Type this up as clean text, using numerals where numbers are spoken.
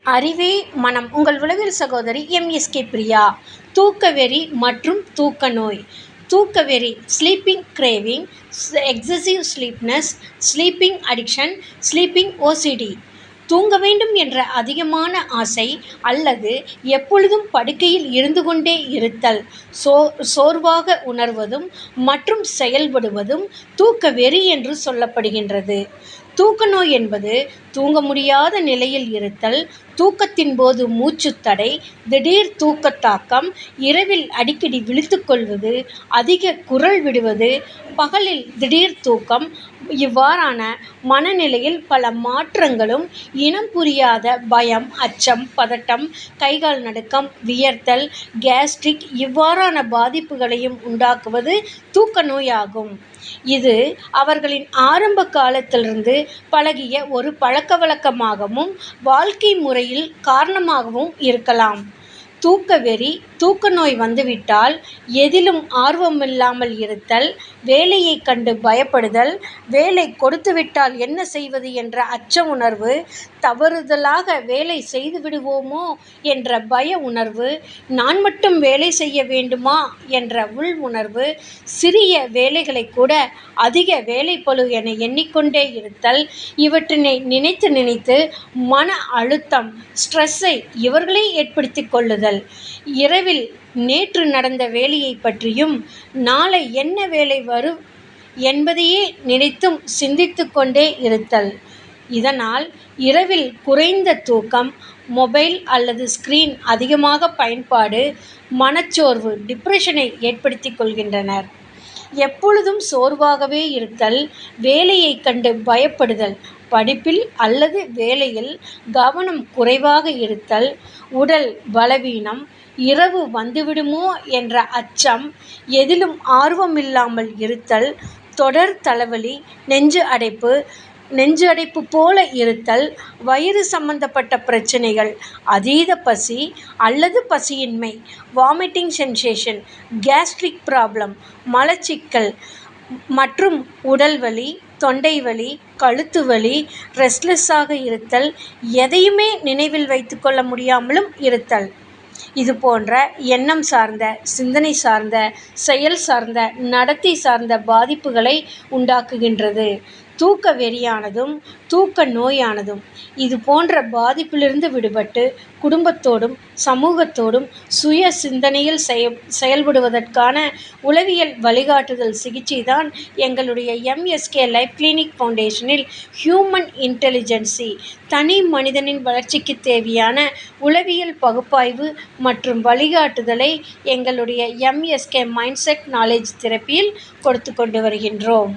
அறிவே மனம். உங்கள் உளவியல் சகோதரி எம்.எஸ்.கே. பிரியா. தூக்கவெறி மற்றும் தூக்க நோய். தூக்கவெறி sleeping craving, excessive sleepness, sleeping addiction, sleeping OCD. தூங்க வேண்டும் என்ற அதிகமான ஆசை அல்லது எப்பொழுதும் படுக்கையில் இருந்து கொண்டே இருத்தல், சோர்வாக உணர்வதும் மற்றும் செயல்படுவதும் தூக்கவெறி என்று சொல்லப்படுகின்றது. தூக்க நோய் என்பது தூங்க முடியாத நிலையில் இருத்தல், தூக்கத்தின் போது மூச்சுத்தடை, திடீர் தூக்க தாக்கம், இரவில் அடிக்கடி விழித்துக் கொள்வது, அதிக குரல் விடுவது, பகலில் திடீர் தூக்கம். இவ்வாறான மனநிலையில் பல மாற்றங்களும், இனம் புரியாத பயம், அச்சம், பதட்டம், கைகால் நடுக்கம், வியர்த்தல், கேஸ்ட்ரிக் இவ்வாறான பாதிப்புகளையும் உண்டாக்குவது தூக்க நோயாகும். இது அவர்களின் ஆரம்ப காலத்திலிருந்து பழகிய ஒரு பழக்கவழக்கமாகவும் வாழ்க்கை முறையில் காரணமாகவும் இருக்கலாம். தூக்கவெறி தூக்க நோய் வந்துவிட்டால் எதிலும் ஆர்வமில்லாமல் இருத்தல், வேலையைக் கண்டு பயப்படுதல், வேலை கொடுத்துவிட்டால் என்ன செய்வது என்ற அச்ச உணர்வு, தவறுதலாக வேலை செய்துவிடுவோமோ என்ற பய உணர்வு, நான் மட்டும் வேலை செய்ய வேண்டுமா என்ற உள் உணர்வு, சிறிய வேலைகளை கூட அதிக வேலைப்பளு என எண்ணிக்கொண்டே இருத்தல், இவற்றினை நினைத்து நினைத்து மன அழுத்தம், ஸ்ட்ரெஸ்ஸை இவர்களே ஏற்படுத்திக் கொள்ளுதல், இரவில் நேற்று நடந்த வேலையை பற்றியும் நாளை என்ன வேலை வரும் என்பதையே நினைத்தும் சிந்தித்துக் கொண்டே இருத்தல். இதனால் இரவில் குறைந்த தூக்கம், மொபைல் அல்லது ஸ்கிரீன் அதிகமாக பயன்பாடு, மனச்சோர்வு, டிப்ரெஷனை ஏற்படுத்திக் கொள்கின்றனர். எப்பொழுதும் சோர்வாகவே இருத்தல், வேலையைக் கண்டு பயப்படுதல், படிப்பில் அல்லது வேலையில் கவனம் குறைவாக இருத்தல், உடல் பலவீனம், இரவு வந்துவிடுமோ என்ற அச்சம், எதிலும் ஆர்வமில்லாமல் இருத்தல், தொடர் தலைவலி, நெஞ்சு அடைப்பு போல இருத்தல், வயிறு சம்பந்தப்பட்ட பிரச்னைகள், அதீத பசி அல்லது பசியின்மை, வாமிட்டிங் சென்சேஷன், கேஸ்ட்ரிக் ப்ராப்ளம், மலச்சிக்கல் மற்றும் உடல்வலி, தொண்டை வலி, கழுத்து வலி, ரெஸ்ட்லெஸ்ஸாக இருத்தல், எதையுமே நினைவில் வைத்துக் கொள்ள முடியாமலும் இருத்தல். இது போன்ற எண்ணம் சார்ந்த, சிந்தனை சார்ந்த, செயல் சார்ந்த, நடத்தை சார்ந்த பாதிப்புகளை உண்டாக்குகின்றது. தூக்க வெறியானதும் தூக்க நோயானதும். இது போன்ற பாதிப்பிலிருந்து விடுபட்டு குடும்பத்தோடும் சமூகத்தோடும் சுய சிந்தனையில் செயல்படுவதற்கான உளவியல் வழிகாட்டுதல் சிகிச்சைதான் எங்களுடைய எம்.எஸ்.கே. லைஃப் கிளினிக் ஃபவுண்டேஷனில் ஹியூமன் இன்டெலிஜென்சி, தனி மனிதனின் வளர்ச்சிக்கு தேவையான உளவியல் பகுப்பாய்வு மற்றும் வழிகாட்டுதலை எங்களுடைய எம்.எஸ்.கே. மைண்ட்செட் நாலேஜ் தெரப்பியில் கொடுத்து கொண்டு வருகின்றோம்.